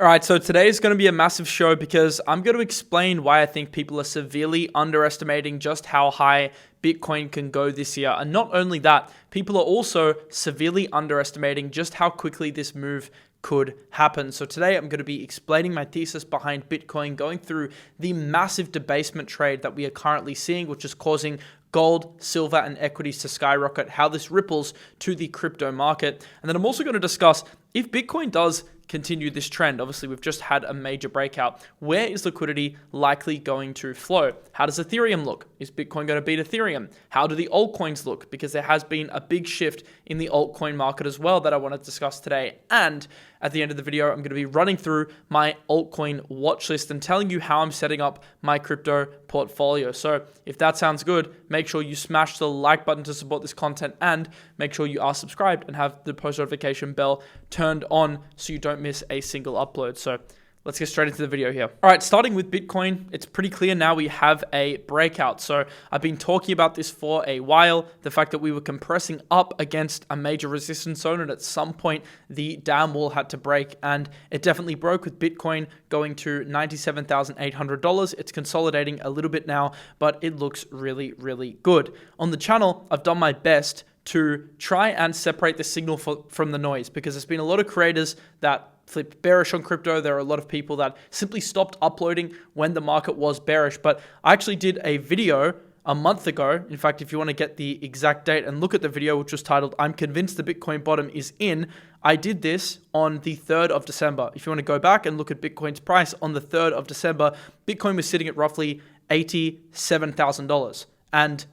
All right, so today is going to be a massive show because I'm going to explain why I think people are severely underestimating just how high Bitcoin can go this year. And not only that, people are also severely underestimating just how quickly this move could happen. So today I'm going to be explaining my thesis behind Bitcoin, going through the massive debasement trade that we are currently seeing, which is causing gold, silver, and equities to skyrocket, how this ripples to the crypto market. And then I'm also going to discuss if Bitcoin does continue this trend. Obviously, we've just had a major breakout. Where is liquidity likely going to flow? How does Ethereum look? Is Bitcoin going to beat Ethereum? How do the altcoins look? Because there has been a big shift in the altcoin market as well that I want to discuss today. And at the end of the video, I'm going to be running through my altcoin watch list and telling you how I'm setting up my crypto portfolio. So if that sounds good, make sure you smash the like button to support this content and make sure you are subscribed and have the post notification bell turned on so you don't miss a single upload. So let's get straight into the video here. All right, starting with Bitcoin, it's pretty clear now we have a breakout. So I've been talking about this for a while, the fact that we were compressing up against a major resistance zone, and at some point the down wall had to break, and it definitely broke with Bitcoin going to $97,800. It's consolidating a little bit now, but it looks really, really good. On the channel, I've done my best to try and separate the signal from the noise, because there's been a lot of creators that flipped bearish on crypto. There are a lot of people that simply stopped uploading when the market was bearish. But I actually did a video a month ago. In fact, if you want to get the exact date and look at the video, which was titled, "I'm convinced the Bitcoin bottom is in," I did this on the 3rd of December. If you want to go back and look at Bitcoin's price on the 3rd of December, Bitcoin was sitting at roughly $87,000. And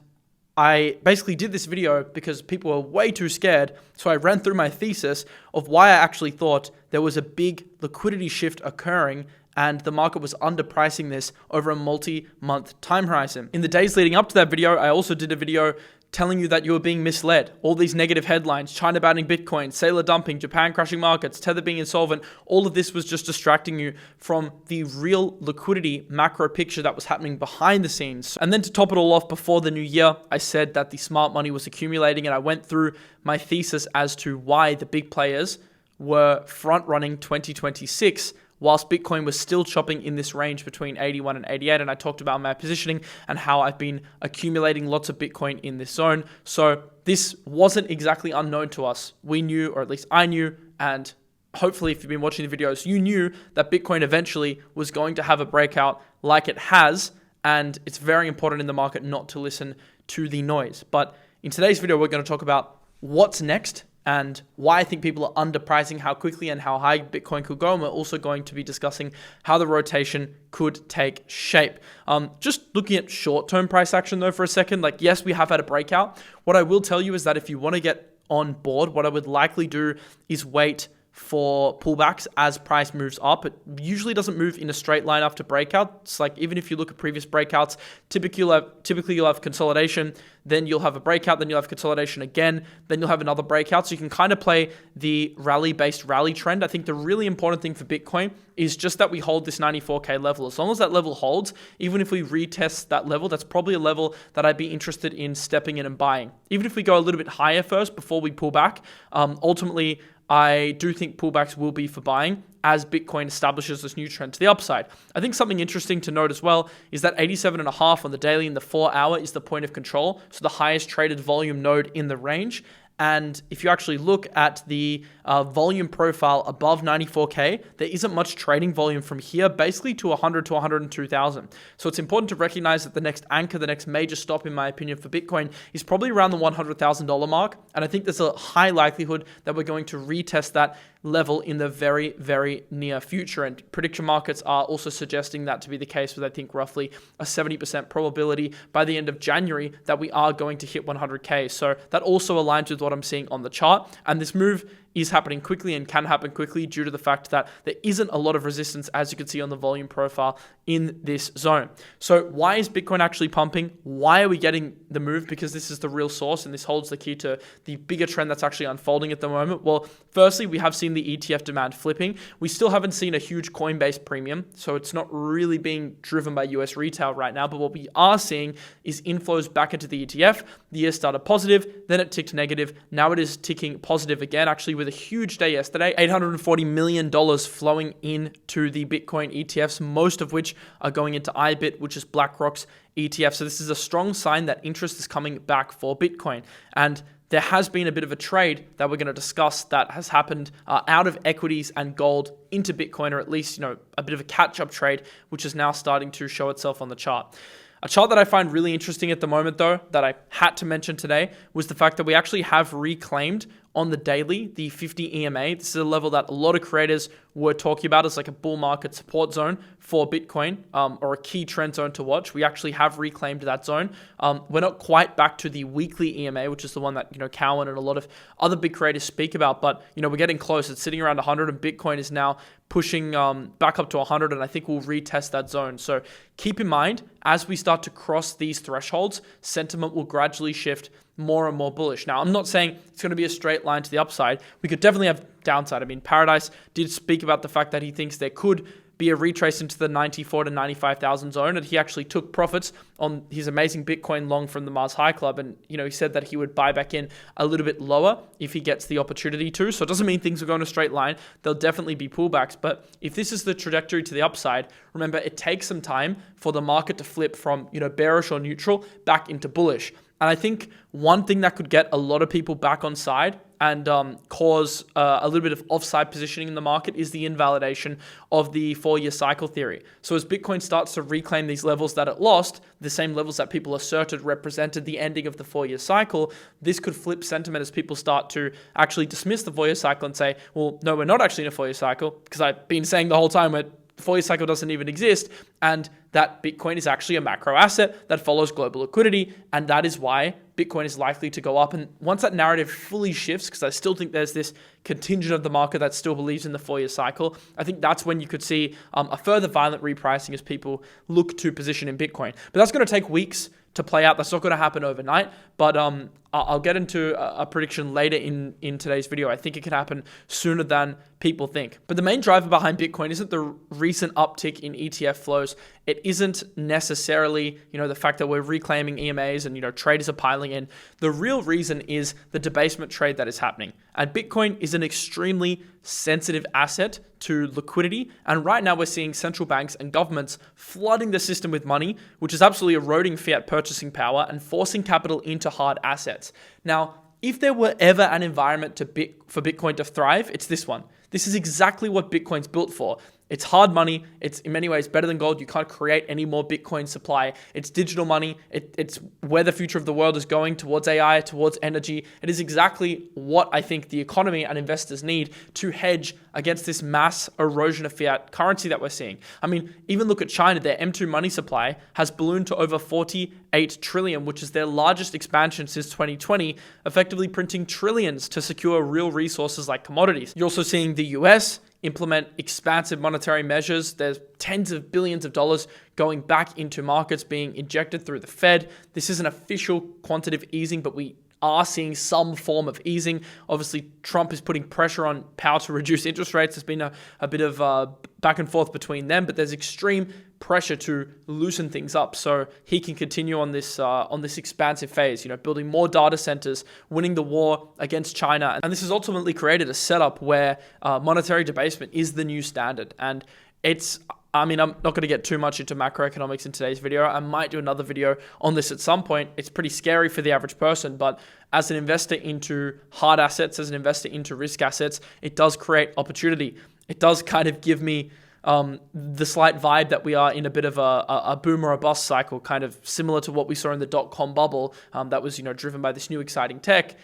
I basically did this video because people were way too scared. So I ran through my thesis of why I actually thought there was a big liquidity shift occurring and the market was underpricing this over a multi-month time horizon. In the days leading up to that video, I also did a video telling you that you were being misled. All these negative headlines, China banning Bitcoin, sailor dumping, Japan crashing markets, Tether being insolvent, all of this was just distracting you from the real liquidity macro picture that was happening behind the scenes. And then to top it all off, before the new year, I said that the smart money was accumulating, and I went through my thesis as to why the big players were front-running 2026 whilst Bitcoin was still chopping in this range between 81 and 88. And I talked about my positioning and how I've been accumulating lots of Bitcoin in this zone. So this wasn't exactly unknown to us. We knew, or at least I knew, and hopefully if you've been watching the videos, you knew that Bitcoin eventually was going to have a breakout like it has. And it's very important in the market not to listen to the noise. But in today's video, we're going to talk about what's next and why I think people are underpricing how quickly and how high Bitcoin could go. And we're also going to be discussing how the rotation could take shape. Just looking at short-term price action though for a second, like yes, we have had a breakout. What I will tell you is that if you want to get on board, what I would likely do is wait for pullbacks as price moves up. It usually doesn't move in a straight line after breakout. It's like even if you look at previous breakouts, typically you'll have consolidation, then you'll have a breakout, then you'll have consolidation again, then you'll have another breakout. So you can kind of play the rally-based rally trend. I think the really important thing for Bitcoin is just that we hold this 94K level. As long as that level holds, even if we retest that level, that's probably a level that I'd be interested in stepping in and buying. Even if we go a little bit higher first before we pull back, ultimately, I do think pullbacks will be for buying as Bitcoin establishes this new trend to the upside. I think something interesting to note as well is that 87.5 on the daily and the 4 hour is the point of control. So the highest traded volume node in the range. And if you actually look at the volume profile above 94K, there isn't much trading volume from here, basically to 100 to 102,000. So it's important to recognize that the next anchor, the next major stop, in my opinion, for Bitcoin is probably around the $100,000 mark. And I think there's a high likelihood that we're going to retest that level in the very, very near future. And prediction markets are also suggesting that to be the case with, I think, roughly a 70% probability by the end of January that we are going to hit 100K. So that also aligns with what I'm seeing on the chart. And this move is happening quickly and can happen quickly due to the fact that there isn't a lot of resistance, as you can see on the volume profile in this zone. So why is Bitcoin actually pumping? Why are we getting the move? Because this is the real source, and this holds the key to the bigger trend that's actually unfolding at the moment. Well, firstly, we have seen the ETF demand flipping. We still haven't seen a huge Coinbase premium, so it's not really being driven by US retail right now. But what we are seeing is inflows back into the ETF. The year started positive, then it ticked negative. Now it is ticking positive again. Actually, with a huge day yesterday, $840 million flowing into the Bitcoin ETFs, most of which are going into IBIT, which is BlackRock's ETF. So this is a strong sign that interest is coming back for Bitcoin. And there has been a bit of a trade that we're going to discuss that has happened out of equities and gold into Bitcoin, or at least, a bit of a catch-up trade, which is now starting to show itself on the chart. A chart that I find really interesting at the moment, though, that I had to mention today, was the fact that we actually have reclaimed on the daily the 50 EMA. This is a level that a lot of creators were talking about as like a bull market support zone for Bitcoin, or a key trend zone to watch. We actually have reclaimed that zone. We're not quite back to the weekly EMA, which is the one that Cowan and a lot of other big creators speak about, but we're getting close. It's sitting around 100, and Bitcoin is now pushing back up to 100, and I think we'll retest that zone. So keep in mind, as we start to cross these thresholds, sentiment will gradually shift more and more bullish. Now, I'm not saying it's going to be a straight line to the upside. We could definitely have downside. I mean, Paradise did speak about the fact that he thinks there could be a retrace into the 94 to 95,000 zone, and he actually took profits on his amazing Bitcoin long from the Mars High Club, and he said that he would buy back in a little bit lower if he gets the opportunity to. So it doesn't mean things will go in a straight line. There'll definitely be pullbacks, but if this is the trajectory to the upside, remember, it takes some time for the market to flip from bearish or neutral back into bullish. And I think one thing that could get a lot of people back on side and cause a little bit of offside positioning in the market is the invalidation of the 4-year cycle theory. So as Bitcoin starts to reclaim these levels that it lost, the same levels that people asserted represented the ending of the 4-year cycle, this could flip sentiment as people start to actually dismiss the 4-year cycle and say, well, no, we're not actually in a 4-year cycle, because I've been saying the whole time the 4-year cycle doesn't even exist, and that Bitcoin is actually a macro asset that follows global liquidity, and that is why Bitcoin is likely to go up. And once that narrative fully shifts, because I still think there's this contingent of the market that still believes in the 4-year cycle, I think that's when you could see a further violent repricing as people look to position in Bitcoin. But that's going to take weeks to play out. That's not going to happen overnight, but I'll get into a prediction later in today's video. I think it can happen sooner than people think. But the main driver behind Bitcoin isn't the recent uptick in ETF flows. It isn't necessarily, the fact that we're reclaiming EMAs and, traders are piling in. The real reason is the debasement trade that is happening. And Bitcoin is an extremely sensitive asset to liquidity. And right now we're seeing central banks and governments flooding the system with money, which is absolutely eroding fiat purchasing power and forcing capital into hard assets. Now, if there were ever an environment for Bitcoin to thrive, it's this one. This is exactly what Bitcoin's built for. It's hard money. It's in many ways better than gold. You can't create any more Bitcoin supply. It's digital money. It's where the future of the world is going, towards AI, towards energy. It is exactly what I think the economy and investors need to hedge against this mass erosion of fiat currency that we're seeing. I mean, even look at China. Their M2 money supply has ballooned to over 48 trillion, which is their largest expansion since 2020, effectively printing trillions to secure real resources like commodities. You're also seeing the US implement expansive monetary measures. There's tens of billions of dollars going back into markets being injected through the Fed. This isn't official quantitative easing, but we are seeing some form of easing. Obviously, Trump is putting pressure on Powell to reduce interest rates. There's been a bit of back and forth between them, but there's extreme pressure to loosen things up so he can continue on this expansive phase, building more data centers, winning the war against China. And this has ultimately created a setup where monetary debasement is the new standard. And I'm not going to get too much into macroeconomics in today's video. I might do another video on this at some point. It's pretty scary for the average person, but as an investor into hard assets, as an investor into risk assets, it does create opportunity. It does kind of give me the slight vibe that we are in a bit of a boom or a bust cycle, kind of similar to what we saw in the .com bubble that was driven by this new exciting tech,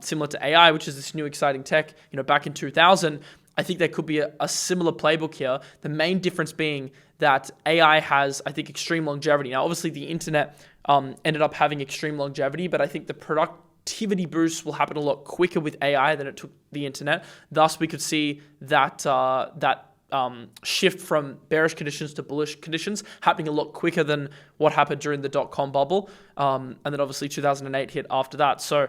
similar to AI, which is this new exciting tech, back in 2000. I think there could be a similar playbook here. The main difference being that AI has, I think, extreme longevity. Now, obviously, the internet ended up having extreme longevity, but I think the productivity boost will happen a lot quicker with AI than it took the internet. Thus, we could see that shift from bearish conditions to bullish conditions happening a lot quicker than what happened during the .com bubble. And then obviously 2008 hit after that. So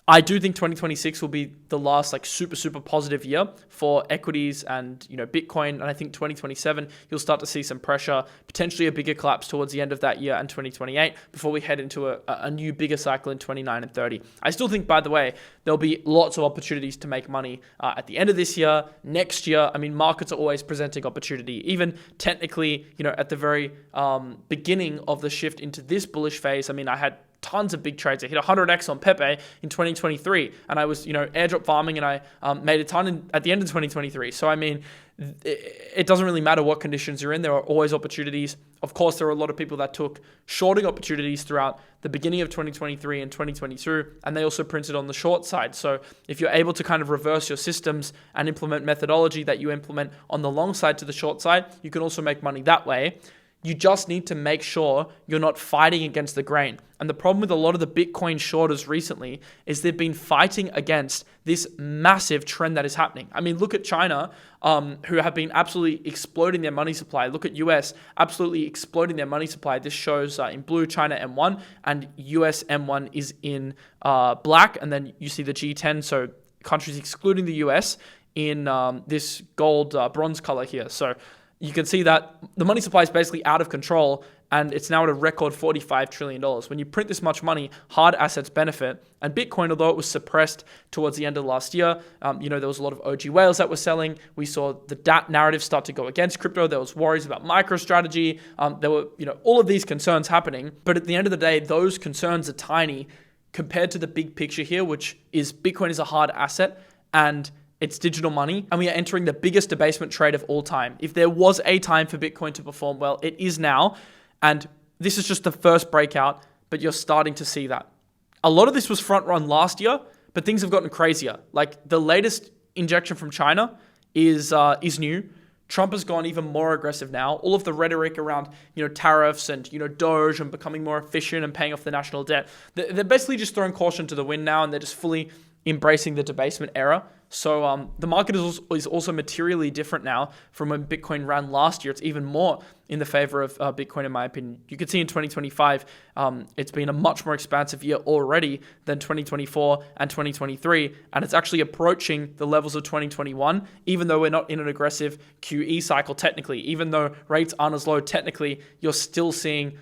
I do think 2026 will be the last like super positive year for equities and Bitcoin, and I think 2027 you'll start to see some pressure, potentially a bigger collapse towards the end of that year and 2028 before we head into a new bigger cycle in 29 and 30. I still think, by the way, there'll be lots of opportunities to make money at the end of this year, next year. I mean, markets are always presenting opportunity. Even technically, at the very beginning of the shift into this bullish phase, I mean, I had tons of big trades. I hit 100x on Pepe in 2023, and I was, airdrop farming, and I made a ton at the end of 2023. So, I mean, it doesn't really matter what conditions you're in. There are always opportunities. Of course, there are a lot of people that took shorting opportunities throughout the beginning of 2023 and 2022, and they also printed on the short side. So if you're able to kind of reverse your systems and implement methodology that you implement on the long side to the short side, you can also make money that way. You just need to make sure you're not fighting against the grain. And the problem with a lot of the Bitcoin shorters recently is they've been fighting against this massive trend that is happening. I mean, look at China, who have been absolutely exploding their money supply. Look at US, absolutely exploding their money supply. This shows in blue China M1, and US M1 is in black. And then you see the G10, so countries excluding the US, in this gold bronze color here. So you can see that the money supply is basically out of control, and it's now at a record $45 trillion. When you print this much money, hard assets benefit. And Bitcoin, although it was suppressed towards the end of last year, there was a lot of OG whales that were selling. We saw the DAT narrative start to go against crypto. There was worries about MicroStrategy. There were, all of these concerns happening. But at the end of the day, those concerns are tiny compared to the big picture here, which is Bitcoin is a hard asset, and it's digital money, and we are entering the biggest debasement trade of all time. If there was a time for Bitcoin to perform well, it is now. And this is just the first breakout, but you're starting to see that. A lot of this was front run last year, but things have gotten crazier. Like the latest injection from China is new. Trump has gone even more aggressive now. All of the rhetoric around, tariffs and, Doge and becoming more efficient and paying off the national debt. They're basically just throwing caution to the wind now, and they're just fully embracing the debasement era. So the market is also materially different now from when Bitcoin ran last year. It's even more in the favor of Bitcoin, in my opinion. You can see in 2025, it's been a much more expansive year already than 2024 and 2023. And it's actually approaching the levels of 2021, even though we're not in an aggressive QE cycle technically. Even though rates aren't as low technically, you're still seeing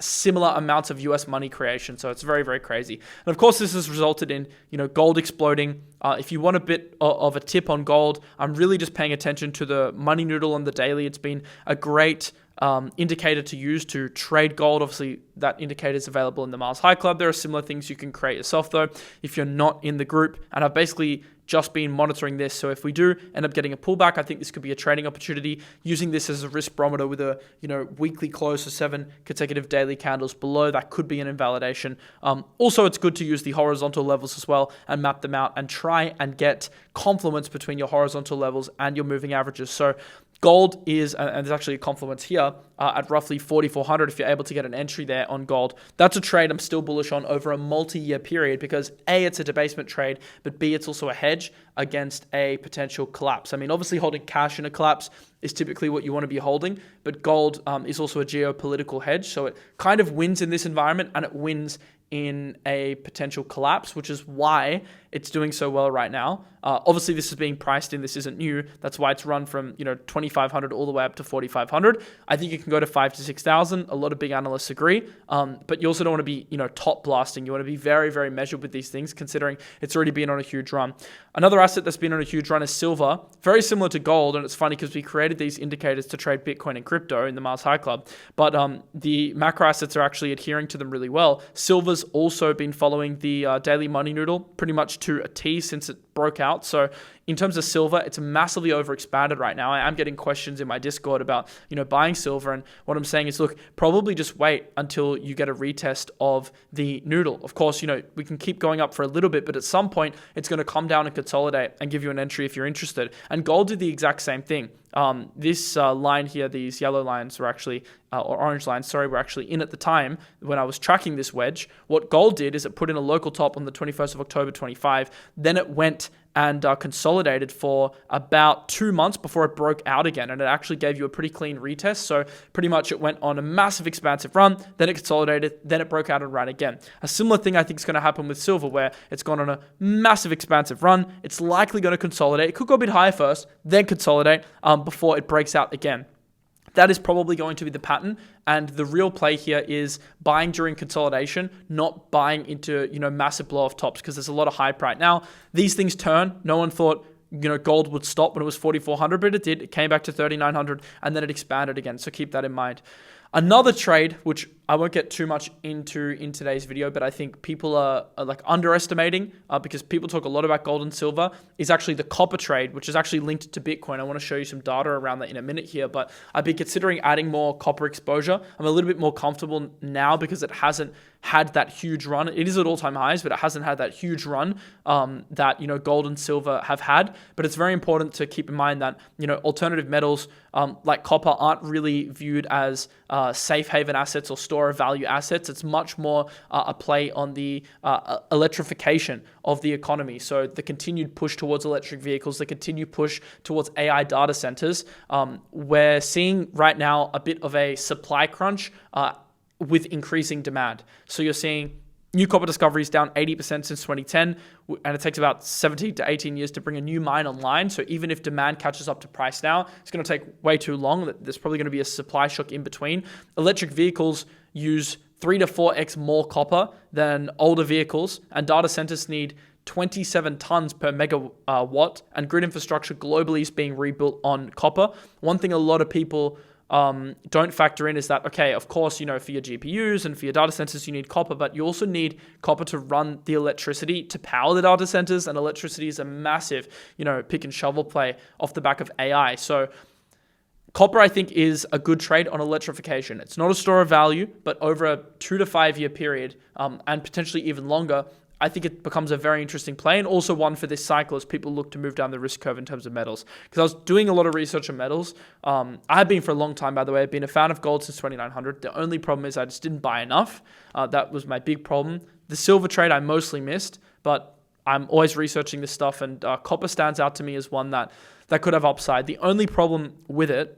similar amounts of US money creation. So it's very, very crazy. And of course, this has resulted in, gold exploding. If you want a bit of a tip on gold, I'm really just paying attention to the money noodle on the daily. It's been a great indicator to use to trade gold. Obviously, that indicator is available in the Mars High Club. There are similar things you can create yourself, though, if you're not in the group. And I've basically just been monitoring this. So if we do end up getting a pullback, I think this could be a trading opportunity, using this as a risk barometer with a weekly close of 7 consecutive daily candles below. That could be an invalidation. Also, it's good to use the horizontal levels as well and map them out and try and get confluence between your horizontal levels and your moving averages. So gold is, and there's actually a confluence here, at roughly 4,400 if you're able to get an entry there on gold. That's a trade I'm still bullish on over a multi-year period because A, it's a debasement trade, but B, it's also a hedge against a potential collapse. I mean, obviously holding cash in a collapse is typically what you want to be holding, but gold is also a geopolitical hedge, so it kind of wins in this environment and it wins in a potential collapse, which is why it's doing so well right now. Obviously, this is being priced in. This isn't new. That's why it's run from 2,500 all the way up to 4,500. I think it can go to 5,000 to 6,000. A lot of big analysts agree. But you also don't want to be top blasting. You want to be very, very measured with these things, considering it's already been on a huge run. Another asset that's been on a huge run is silver, very similar to gold. And it's funny because we created these indicators to trade Bitcoin and crypto in the Mars High Club, but the macro assets are actually adhering to them really well. Silver's also been following the daily money noodle pretty much to a T since it broke out. So in terms of silver, it's massively overexpanded right now. I am getting questions in my Discord about, buying silver. And what I'm saying is, look, probably just wait until you get a retest of the noodle. Of course, we can keep going up for a little bit, but at some point it's going to come down and consolidate and give you an entry if you're interested. And gold did the exact same thing. This line here, these yellow lines were actually, or orange lines, were actually in at the time when I was tracking this wedge. What gold did is it put in a local top on the 21st of October 25. Then it went and consolidated for about 2 months before it broke out again, and it actually gave you a pretty clean retest. So pretty much it went on a massive expansive run, then it consolidated, then it broke out and ran again. A similar thing I think is going to happen with silver, where it's gone on a massive expansive run. It's likely going to consolidate. It could go a bit higher first, then consolidate before it breaks out again. That is probably going to be the pattern, and the real play here is buying during consolidation, not buying into massive blow off tops, because there's a lot of hype right now. These things turn. No one thought gold would stop when it was 4,400, but it did. It came back to 3,900, and then it expanded again. So keep that in mind. Another trade, which I won't get too much into in today's video, but I think people are like underestimating because people talk a lot about gold and silver, is actually the copper trade, which is actually linked to Bitcoin. I want to show you some data around that in a minute here, but I've been considering adding more copper exposure. I'm a little bit more comfortable now because it hasn't had that huge run. It is at all-time highs, but it hasn't had that huge run that gold and silver have had. But it's very important to keep in mind that alternative metals like copper aren't really viewed as safe haven assets or store of value assets. It's much more a play on the electrification of the economy. So the continued push towards electric vehicles, the continued push towards AI data centers. We're seeing right now a bit of a supply crunch with increasing demand. So you're seeing new copper discoveries down 80% since 2010, and it takes about 17 to 18 years to bring a new mine online. So even if demand catches up to price now, it's going to take way too long. There's probably going to be a supply shock in between. Electric vehicles use 3 to 4x more copper than older vehicles, and data centers need 27 tons per megawatt, and grid infrastructure globally is being rebuilt on copper. One thing a lot of people don't factor in is that, okay, of course, for your GPUs and for your data centers, you need copper, but you also need copper to run the electricity to power the data centers, and electricity is a massive, pick and shovel play off the back of AI. So copper, I think, is a good trade on electrification. It's not a store of value, but over a 2 to 5 year period, and potentially even longer, I think it becomes a very interesting play, and also one for this cycle as people look to move down the risk curve in terms of metals. Because I was doing a lot of research on metals. I have been for a long time, by the way. I've been a fan of gold since 2900. The only problem is I just didn't buy enough. That was my big problem. The silver trade I mostly missed, but I'm always researching this stuff, and copper stands out to me as one that could have upside. The only problem with it,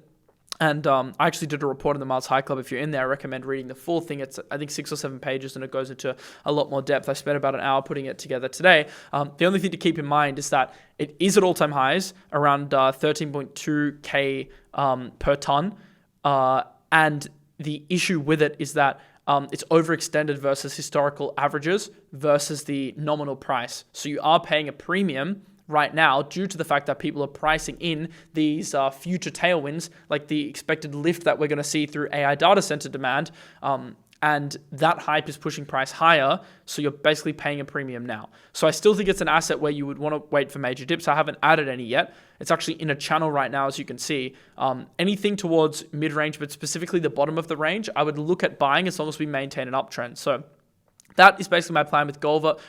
and I actually did a report in the Mars High Club. If you're in there, I recommend reading the full thing. It's, I think, 6 or 7 pages, and it goes into a lot more depth. I spent about an hour putting it together today. The only thing to keep in mind is that it is at all-time highs, around 13.2K per ton. And the issue with it is that it's overextended versus historical averages versus the nominal price. So you are paying a premium right now due to the fact that people are pricing in these future tailwinds, like the expected lift that we're going to see through AI data center demand, and that hype is pushing price higher, so you're basically paying a premium now. So I still think it's an asset where you would want to wait for major dips. I haven't added any yet. It's actually in a channel right now, as you can see. Anything towards mid-range, but specifically the bottom of the range, I would look at buying as long as we maintain an uptrend. So that is basically my plan with gold,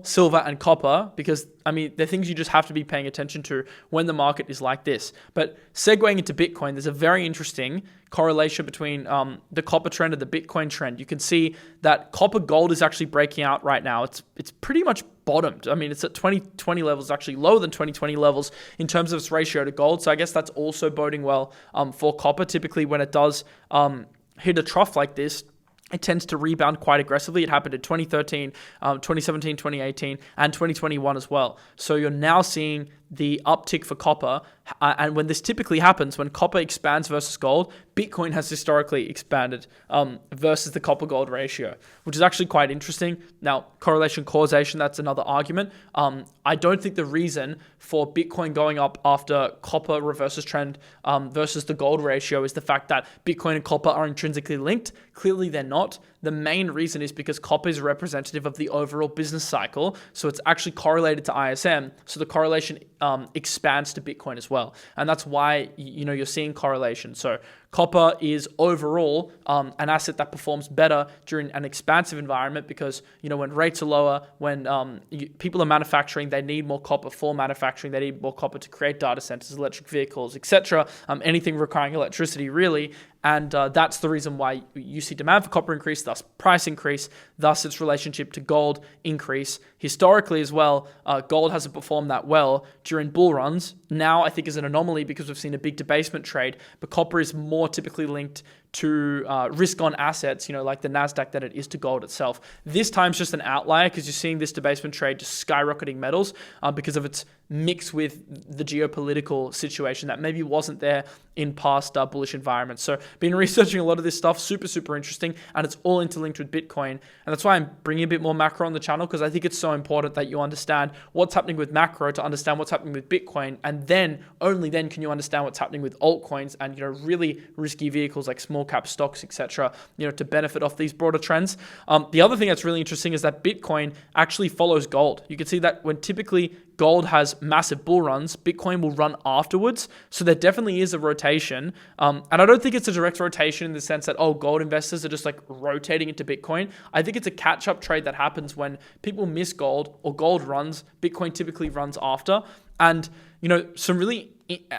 silver, and copper, because, they're things you just have to be paying attention to when the market is like this. But segueing into Bitcoin, there's a very interesting correlation between the copper trend and the Bitcoin trend. You can see that copper gold is actually breaking out right now. It's pretty much bottomed. It's at 2020 levels, actually lower than 2020 levels in terms of its ratio to gold. So I guess that's also boding well for copper. Typically, when it does hit a trough like this, it tends to rebound quite aggressively. It happened in 2013, 2017, 2018, and 2021 as well. So you're now seeing the uptick for copper. And when this typically happens, when copper expands versus gold, Bitcoin has historically expanded versus the copper gold ratio, which is actually quite interesting. Now, correlation causation, that's another argument. I don't think the reason for Bitcoin going up after copper reverses trend versus the gold ratio is the fact that Bitcoin and copper are intrinsically linked. Clearly, they're not. The main reason is because copper is representative of the overall business cycle. So it's actually correlated to ISM. So the correlation expands to Bitcoin as well. And that's why, you're seeing correlation. So copper is overall an asset that performs better during an expansive environment because, when rates are lower, when people are manufacturing, they need more copper for manufacturing. They need more copper to create data centers, electric vehicles, etc. Anything requiring electricity, really. And that's the reason why you see demand for copper increase, thus price increase, thus its relationship to gold increase. Historically as well, gold hasn't performed that well during bull runs. Now I think is an anomaly because we've seen a big debasement trade, but copper is more typically linked to risk on assets, like the NASDAQ, than it is to gold itself. This time's just an outlier because you're seeing this debasement trade just skyrocketing metals because of its mix with the geopolitical situation that maybe wasn't there in past bullish environments. So been researching a lot of this stuff, super, super interesting, and it's all interlinked with Bitcoin. And that's why I'm bringing a bit more macro on the channel, because I think it's so important that you understand what's happening with macro to understand what's happening with Bitcoin. And then, only then can you understand what's happening with altcoins and, really risky vehicles like small cap stocks, etc., to benefit off these broader trends. The other thing that's really interesting is that Bitcoin actually follows gold. You can see that when typically gold has massive bull runs, Bitcoin will run afterwards. So there definitely is a rotation. And I don't think it's a direct rotation in the sense that, gold investors are just like rotating into Bitcoin. I think it's a catch-up trade that happens when people miss gold or gold runs, Bitcoin typically runs after. And,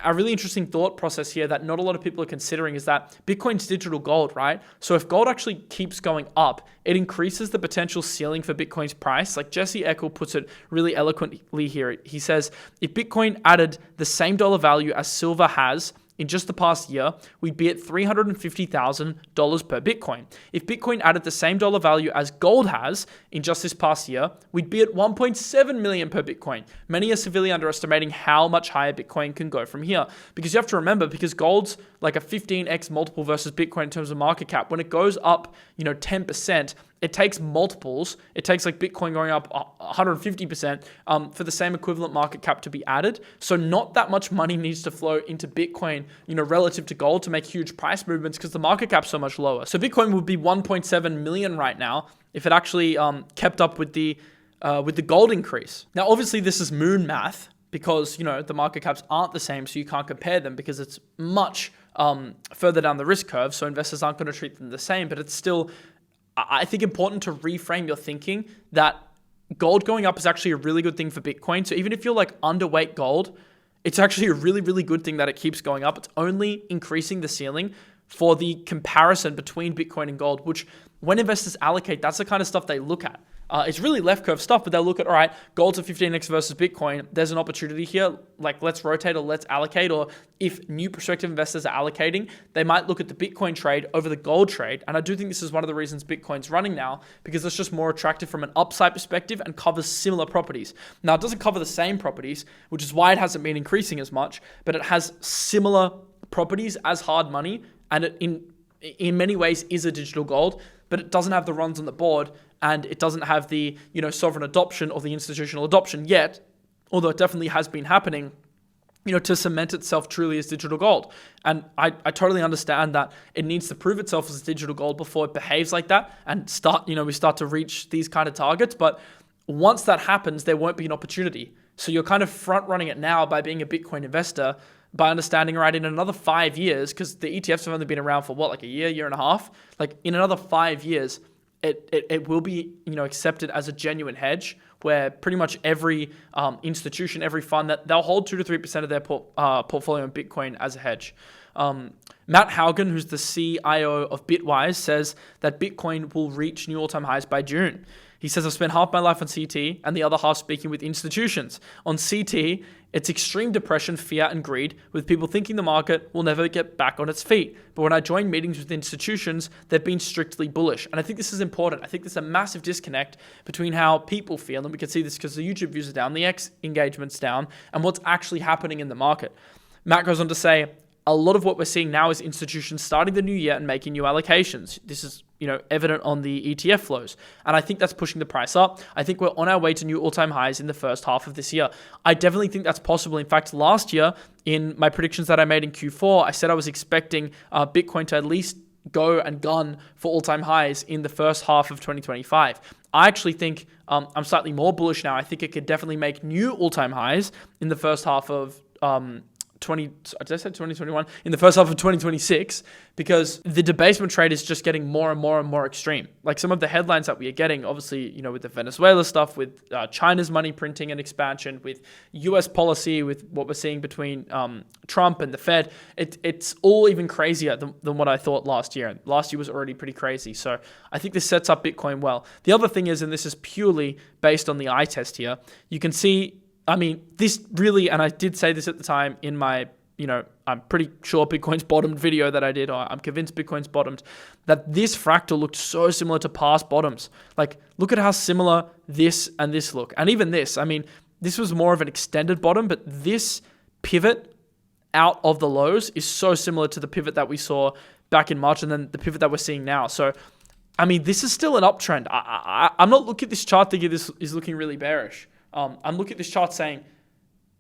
a really interesting thought process here that not a lot of people are considering is that Bitcoin's digital gold, right? So if gold actually keeps going up, it increases the potential ceiling for Bitcoin's price. Like Jesse Eckel puts it really eloquently here. He says, if Bitcoin added the same dollar value as silver has in just the past year, we'd be at $350,000 per Bitcoin. If Bitcoin added the same dollar value as gold has in just this past year, we'd be at $1.7 million per Bitcoin. Many are severely underestimating how much higher Bitcoin can go from here. Because you have to remember, because gold's like a 15x multiple versus Bitcoin in terms of market cap, when it goes up, 10%, it takes multiples. It takes like Bitcoin going up 150% for the same equivalent market cap to be added. So not that much money needs to flow into Bitcoin, relative to gold to make huge price movements because the market cap's so much lower. So Bitcoin would be 1.7 million right now if it actually kept up with the gold increase. Now, obviously, this is moon math because, the market caps aren't the same, so you can't compare them because it's much further down the risk curve. So investors aren't going to treat them the same, but it's still, I think, important to reframe your thinking that gold going up is actually a really good thing for Bitcoin. So even if you're like underweight gold, it's actually a really, really good thing that it keeps going up. It's only increasing the ceiling for the comparison between Bitcoin and gold, which when investors allocate, that's the kind of stuff they look at. It's really left curve stuff, but they'll look at, all right, gold's a 15x versus Bitcoin. There's an opportunity here. Like, let's rotate or let's allocate. Or if new prospective investors are allocating, they might look at the Bitcoin trade over the gold trade. And I do think this is one of the reasons Bitcoin's running now, because it's just more attractive from an upside perspective and covers similar properties. Now, it doesn't cover the same properties, which is why it hasn't been increasing as much, but it has similar properties as hard money. And it, in many ways, is a digital gold, but it doesn't have the runs on the board, and it doesn't have the sovereign adoption or the institutional adoption yet, although it definitely has been happening, to cement itself truly as digital gold. And I totally understand that it needs to prove itself as digital gold before it behaves like that and we start to reach these kind of targets. But once that happens, there won't be an opportunity. So you're kind of front running it now by being a Bitcoin investor, by understanding, right, in another 5 years, because the ETFs have only been around for like a year and a half, like in another 5 years, it will be, accepted as a genuine hedge where pretty much every institution, every fund, that they'll hold 2 to 3% of their portfolio in Bitcoin as a hedge. Matt Haugen, who's the CIO of Bitwise, says that Bitcoin will reach new all-time highs by June. He says, I've spent half my life on CT and the other half speaking with institutions. On CT, it's extreme depression, fear, and greed, with people thinking the market will never get back on its feet. But when I join meetings with institutions, they've been strictly bullish. And I think this is important. I think there's a massive disconnect between how people feel, and we can see this because the YouTube views are down, the X engagement's down, and what's actually happening in the market. Matt goes on to say, a lot of what we're seeing now is institutions starting the new year and making new allocations. This is, evident on the ETF flows. And I think that's pushing the price up. I think we're on our way to new all-time highs in the first half of this year. I definitely think that's possible. In fact, last year, in my predictions that I made in Q4, I said I was expecting Bitcoin to at least go and gun for all-time highs in the first half of 2025. I actually think I'm slightly more bullish now. I think it could definitely make new all-time highs in the first half of did I say 2021? In the first half of 2026, because the debasement trade is just getting more and more and more extreme. Like some of the headlines that we are getting, obviously, with the Venezuela stuff, with China's money printing and expansion, with US policy, with what we're seeing between Trump and the Fed, it's all even crazier than what I thought last year. And last year was already pretty crazy. So I think this sets up Bitcoin well. The other thing is, and this is purely based on the eye test here, you can see, this really, and I did say this at the time in my, I'm pretty sure Bitcoin's bottomed video that I did, or I'm convinced Bitcoin's bottomed, that this fractal looked so similar to past bottoms. Like, look at how similar this and this look. And even this, this was more of an extended bottom, but this pivot out of the lows is so similar to the pivot that we saw back in March and then the pivot that we're seeing now. So, this is still an uptrend. I'm not looking at this chart thinking this is looking really bearish. I'm looking at this chart saying,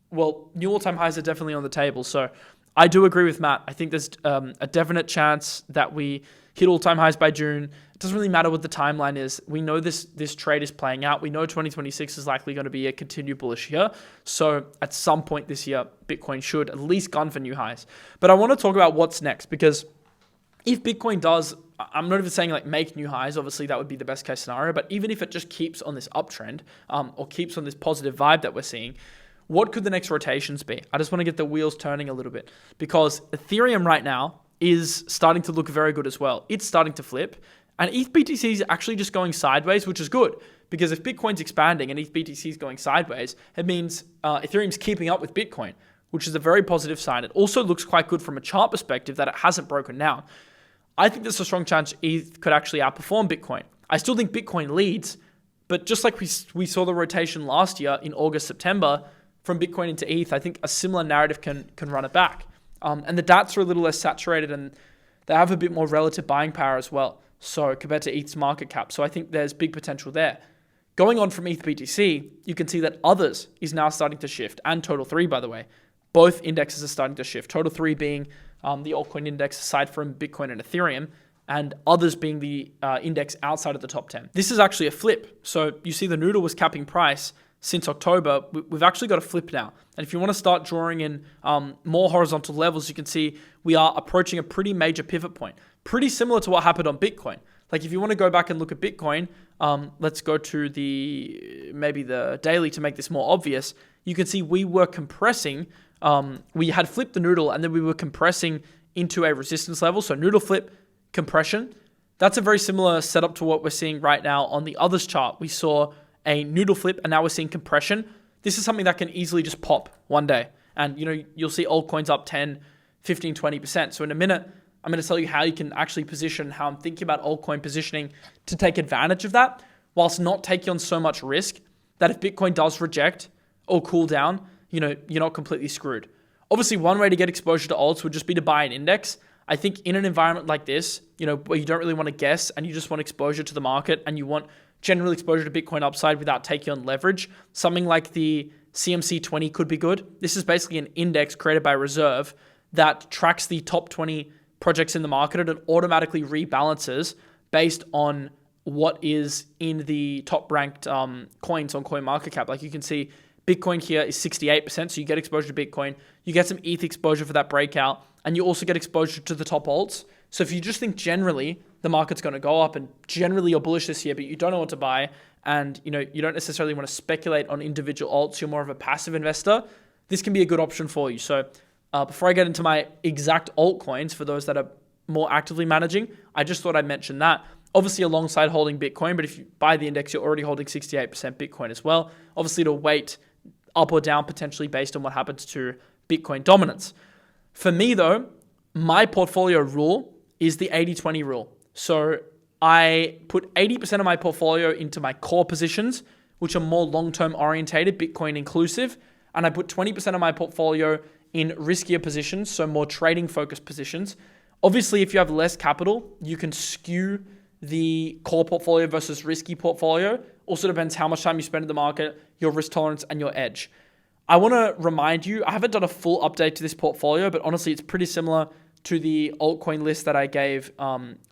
well, new all-time highs are definitely on the table. So I do agree with Matt. I think there's a definite chance that we hit all-time highs by June. It doesn't really matter what the timeline is. We know this trade is playing out. We know 2026 is likely going to be a continued bullish year. So at some point this year, Bitcoin should at least gun for new highs. But I want to talk about what's next, because if Bitcoin does, I'm not even saying like make new highs, obviously that would be the best case scenario, but even if it just keeps on this uptrend or keeps on this positive vibe that we're seeing, what could the next rotations be? I just want to get the wheels turning a little bit, because Ethereum right now is starting to look very good as well. It's starting to flip, and ETH BTC is actually just going sideways, which is good, because if Bitcoin's expanding and ETH BTC is going sideways, it means Ethereum's keeping up with Bitcoin, which is a very positive sign. It also looks quite good from a chart perspective that it hasn't broken down. I think there's a strong chance ETH could actually outperform Bitcoin. I still think Bitcoin leads, but just like we saw the rotation last year in August, September, from Bitcoin into ETH, I think a similar narrative can run it back. And the DATs are a little less saturated, and they have a bit more relative buying power as well, so compared to ETH's market cap. So I think there's big potential there. Going on from ETH BTC, you can see that others is now starting to shift, and Total 3, by the way. Both indexes are starting to shift. Total 3 being the altcoin index aside from Bitcoin and Ethereum, and others being the index outside of the top 10. This is actually a flip. So you see the noodle was capping price since October. We've actually got a flip now. And if you want to start drawing in more horizontal levels, you can see we are approaching a pretty major pivot point. Pretty similar to what happened on Bitcoin. Like if you want to go back and look at Bitcoin, let's go to maybe the daily to make this more obvious. You can see we were compressing. We had flipped the noodle and then we were compressing into a resistance level. So noodle flip, compression. That's a very similar setup to what we're seeing right now on the others chart. We saw a noodle flip and now we're seeing compression. This is something that can easily just pop one day. And you'll see altcoins up 10, 15, 20%. So in a minute, I'm going to tell you how you can actually position, how I'm thinking about altcoin positioning to take advantage of that, whilst not taking on so much risk that if Bitcoin does reject or cool down, you're not completely screwed. Obviously, one way to get exposure to alts would just be to buy an index. I think in an environment like this, where you don't really want to guess and you just want exposure to the market and you want general exposure to Bitcoin upside without taking on leverage, something like the CMC 20 could be good. This is basically an index created by Reserve that tracks the top 20 projects in the market, and it automatically rebalances based on what is in the top ranked coins on CoinMarketCap. Like you can see, Bitcoin here is 68%, so you get exposure to Bitcoin, you get some ETH exposure for that breakout, and you also get exposure to the top alts. So if you just think generally the market's going to go up and generally you're bullish this year, but you don't know what to buy, and you don't necessarily want to speculate on individual alts, you're more of a passive investor, this can be a good option for you. So before I get into my exact altcoins for those that are more actively managing, I just thought I'd mention that. Obviously alongside holding Bitcoin, but if you buy the index, you're already holding 68% Bitcoin as well. Obviously to weight up or down potentially based on what happens to Bitcoin dominance. For me though, my portfolio rule is the 80-20 rule. So I put 80% of my portfolio into my core positions, which are more long-term orientated, Bitcoin inclusive, and I put 20% of my portfolio in riskier positions, so more trading focused positions. Obviously, if you have less capital, you can skew the core portfolio versus risky portfolio. Also depends how much time you spend in the market, your risk tolerance, and your edge. I want to remind you, I haven't done a full update to this portfolio, but honestly, it's pretty similar to the altcoin list that I gave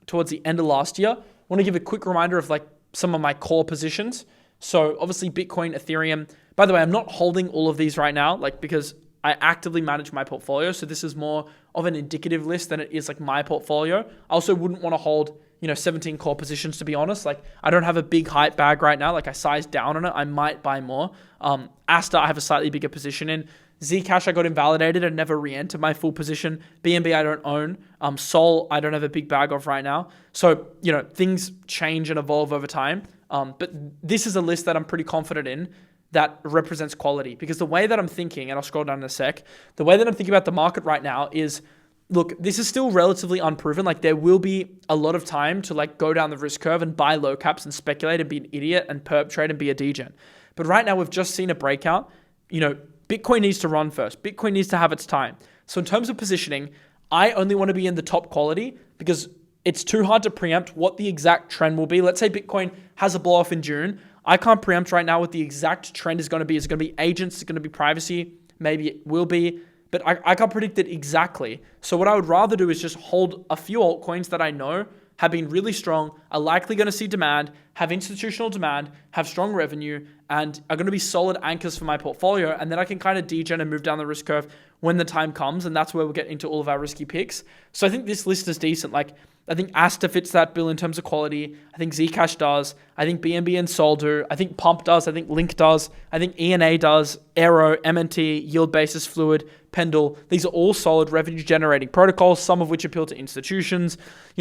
towards the end of last year. I want to give a quick reminder of some of my core positions. So obviously Bitcoin, Ethereum. By the way, I'm not holding all of these right now, because I actively manage my portfolio. So this is more of an indicative list than it is like my portfolio. I also wouldn't want to hold, 17 core positions, to be honest. Like, I don't have a big hype bag right now. Like, I sized down on it. I might buy more. Asta, I have a slightly bigger position in. Zcash, I got invalidated and never re-entered my full position. BNB, I don't own. Sol, I don't have a big bag of right now. So, things change and evolve over time. But this is a list that I'm pretty confident in that represents quality, because the way that I'm thinking, and I'll scroll down in a sec, the way that I'm thinking about the market right now is, look, this is still relatively unproven. Like, there will be a lot of time to like go down the risk curve and buy low caps and speculate and be an idiot and perp trade and be a degen. But right now we've just seen a breakout. Bitcoin needs to run first. Bitcoin needs to have its time. So in terms of positioning, I only want to be in the top quality because it's too hard to preempt what the exact trend will be. Let's say Bitcoin has a blow off in June. I can't preempt right now what the exact trend is going to be. Is it going to be agents? Is it going to be privacy? Maybe it will be, but I can't predict it exactly. So what I would rather do is just hold a few altcoins that I know have been really strong, are likely going to see demand, have institutional demand, have strong revenue, and are going to be solid anchors for my portfolio. And then I can kind of degen and move down the risk curve when the time comes. And that's where we'll get into all of our risky picks. So I think this list is decent. Like, I think Asta fits that bill in terms of quality. I think Zcash does. I think BNB and Sol do. I think Pump does. I think Link does. I think ENA does. Aero, MNT, Yield Basis Fluid, Pendle. These are all solid revenue generating protocols, some of which appeal to institutions.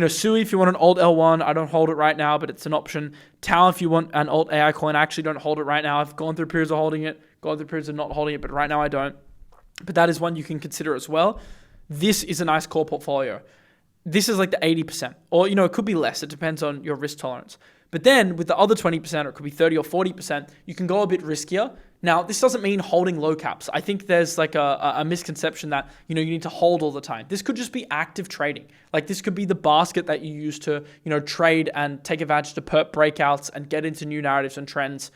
Sui, if you want an alt L1, I don't hold it right now, but it's an option. Tau, if you want an alt AI coin, I actually don't hold it right now. I've gone through periods of holding it, gone through periods of not holding it, but right now I don't. But that is one you can consider as well. This is a nice core portfolio. This is like the 80%, or, it could be less. It depends on your risk tolerance. But then with the other 20%, or it could be 30 or 40%, you can go a bit riskier. Now, this doesn't mean holding low caps. I think there's like a misconception that, you need to hold all the time. This could just be active trading. Like, this could be the basket that you use to, trade and take advantage to perp breakouts and get into new narratives and trends.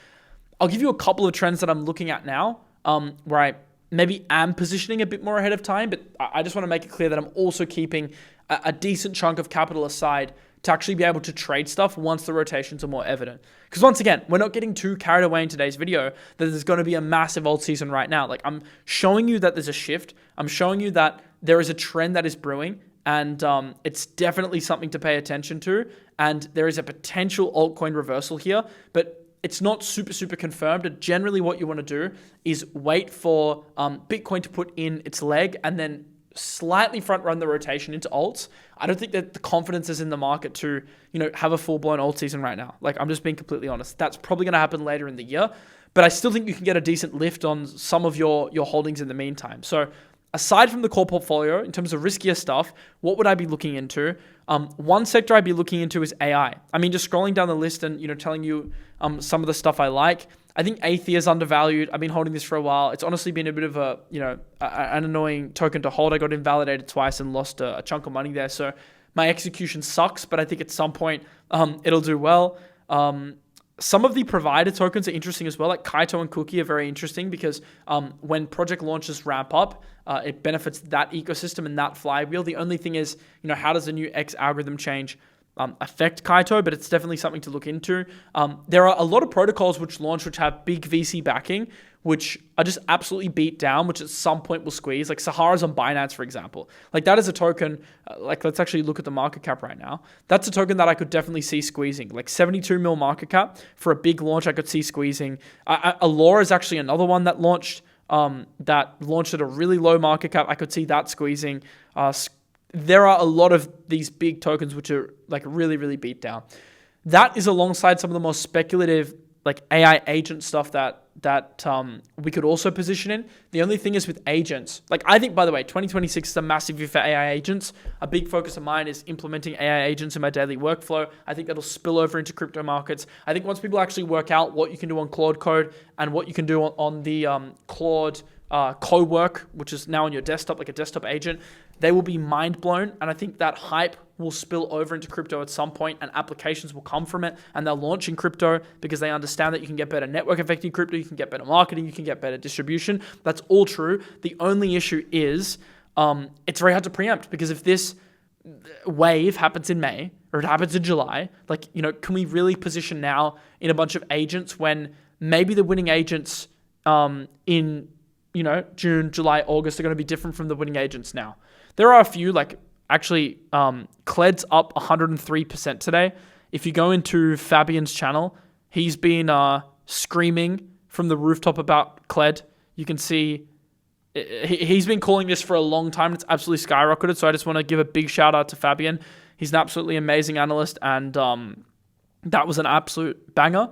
I'll give you a couple of trends that I'm looking at now, where I maybe am positioning a bit more ahead of time, but I just want to make it clear that I'm also keeping a decent chunk of capital aside to actually be able to trade stuff once the rotations are more evident. Because once again, we're not getting too carried away in today's video that there's going to be a massive alt season right now. Like, I'm showing you that there's a shift. I'm showing you that there is a trend that is brewing, and it's definitely something to pay attention to. And there is a potential altcoin reversal here, but it's not super confirmed. And generally what you want to do is wait for Bitcoin to put in its leg and then slightly front run the rotation into alts. I don't think that the confidence is in the market to, have a full blown alt season right now. Like, I'm just being completely honest. That's probably going to happen later in the year, but I still think you can get a decent lift on some of your holdings in the meantime. So aside from the core portfolio, in terms of riskier stuff, what would I be looking into? One sector I'd be looking into is AI. I mean, just scrolling down the list and, telling you some of the stuff I like. I think Aethia is undervalued. I've been holding this for a while. It's honestly been a bit of an annoying token to hold. I got invalidated twice and lost a chunk of money there. So my execution sucks, but I think at some point it'll do well. Some of the provider tokens are interesting as well. Like Kaito and Cookie are very interesting because when project launches ramp up, it benefits that ecosystem and that flywheel. The only thing is, how does the new X algorithm change affect Kaito, but it's definitely something to look into. There are a lot of protocols which launch which have big VC backing, which are just absolutely beat down, which at some point will squeeze. Like Sahara's on Binance, for example. Like, that is a token, let's actually look at the market cap right now. That's a token that I could definitely see squeezing. Like 72 mil market cap for a big launch, I could see squeezing. Allura is actually another one that launched at a really low market cap. I could see that squeezing. There are a lot of these big tokens which are like really, really beat down. That is alongside some of the more speculative like AI agent stuff that we could also position in. The only thing is with agents, like I think, by the way, 2026 is a massive year for AI agents. A big focus of mine is implementing AI agents in my daily workflow. I think that'll spill over into crypto markets. I think once people actually work out what you can do on Claude Code and what you can do on the Claude co-work, which is now on your desktop, like a desktop agent, they will be mind blown. And I think that hype will spill over into crypto at some point and applications will come from it, and they'll launch in crypto because they understand that you can get better network effect in crypto, you can get better marketing, you can get better distribution. That's all true. The only issue is it's very hard to preempt, because if this wave happens in May or it happens in July, like, can we really position now in a bunch of agents when maybe the winning agents in June, July, August are going to be different from the winning agents now. There are a few, like actually, Cled's up 103% today. If you go into Fabian's channel, he's been screaming from the rooftop about Cled. You can see he's been calling this for a long time. It's absolutely skyrocketed. So I just want to give a big shout out to Fabian. He's an absolutely amazing analyst, and that was an absolute banger.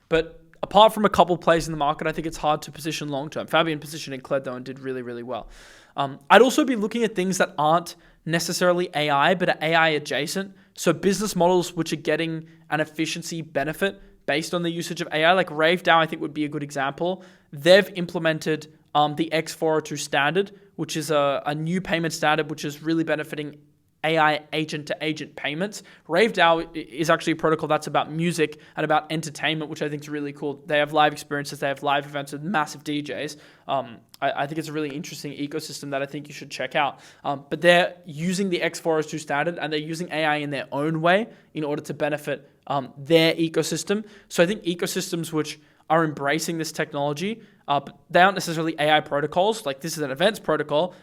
But apart from a couple plays in the market, I think it's hard to position long term. Fabian positioned in Cled though and did really, really well. I'd also be looking at things that aren't necessarily AI, but are AI adjacent. So business models which are getting an efficiency benefit based on the usage of AI, like RaveDAO, I think would be a good example. They've implemented the X402 standard, which is a new payment standard, which is really benefiting AI agent-to-agent payments. RaveDAO is actually a protocol that's about music and about entertainment, which I think is really cool. They have live experiences, they have live events with massive DJs. I think it's a really interesting ecosystem that I think you should check out. But they're using the X402 standard, and they're using AI in their own way in order to benefit their ecosystem. So I think ecosystems which are embracing this technology, but they aren't necessarily AI protocols. Like this is an events protocol,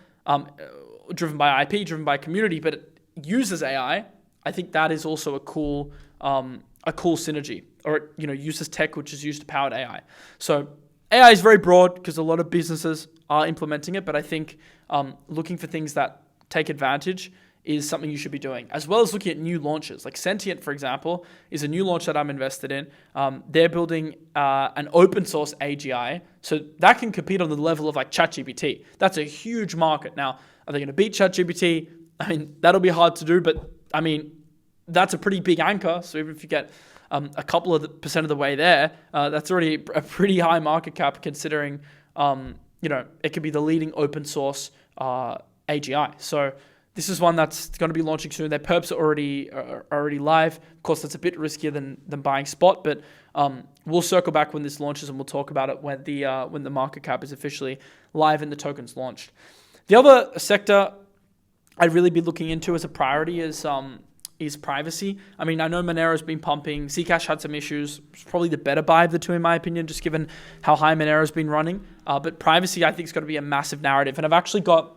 driven by IP, driven by community, but it uses AI. I think that is also a cool synergy, or it, uses tech which is used to power AI. So AI is very broad because a lot of businesses are implementing it, but I think looking for things that take advantage is something you should be doing, as well as looking at new launches. Like Sentient, for example, is a new launch that I'm invested in. They're building an open source AGI, so that can compete on the level of like ChatGPT. That's a huge market. Now, are they going to beat ChatGPT? I mean, that'll be hard to do, but I mean, that's a pretty big anchor. So even if you get a couple of percent of the way there, that's already a pretty high market cap considering, it could be the leading open source AGI. So this is one that's going to be launching soon. Their perps are already live. Of course, that's a bit riskier than buying spot, but we'll circle back when this launches and we'll talk about it when the market cap is officially live and the token's launched. The other sector I'd really be looking into as a priority is privacy. I mean, I know Monero's been pumping. Zcash had some issues. It's probably the better buy of the two, in my opinion, just given how high Monero's been running. But privacy, I think, is going to be a massive narrative. And I've actually got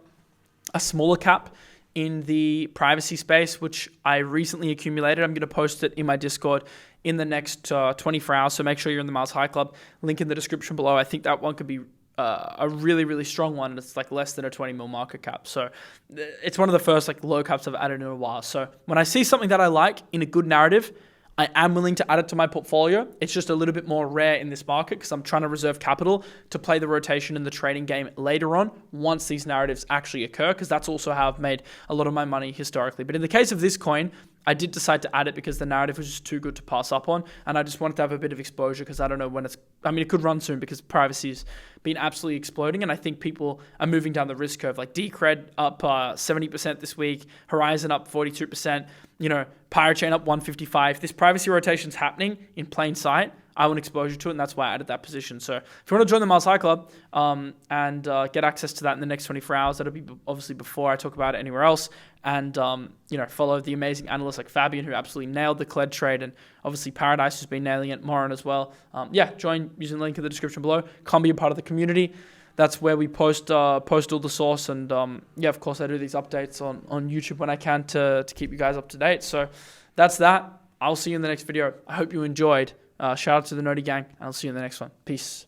a smaller cap in the privacy space, which I recently accumulated. I'm going to post it in my Discord in the next 24 hours. So make sure you're in the Miles High Club. Link in the description below. I think that one could be a really, really strong one. It's like less than a 20 mil market cap. So it's one of the first like low caps I've added in a while. So when I see something that I like in a good narrative, I am willing to add it to my portfolio. It's just a little bit more rare in this market because I'm trying to reserve capital to play the rotation in the trading game later on once these narratives actually occur, because that's also how I've made a lot of my money historically. But in the case of this coin, I did decide to add it because the narrative was just too good to pass up on, and I just wanted to have a bit of exposure because I don't know when it could run soon because privacy's been absolutely exploding, and I think people are moving down the risk curve. Like Decred up 70% this week, Horizon up 42%, Pyrochain up 155. This privacy rotation's happening in plain sight. I want exposure to it, and that's why I added that position. So if you want to join the Miles High Club and get access to that in the next 24 hours, that'll be obviously before I talk about it anywhere else. And, follow the amazing analysts like Fabian, who absolutely nailed the Cled trade, and obviously Paradise, who's been nailing it, Morin as well. Join using the link in the description below. Come be a part of the community. That's where we post all the source. And, of course, I do these updates on YouTube when I can to keep you guys up to date. So that's that. I'll see you in the next video. I hope you enjoyed. Shout out to the Nerdy Gang, and I'll see you in the next one. Peace.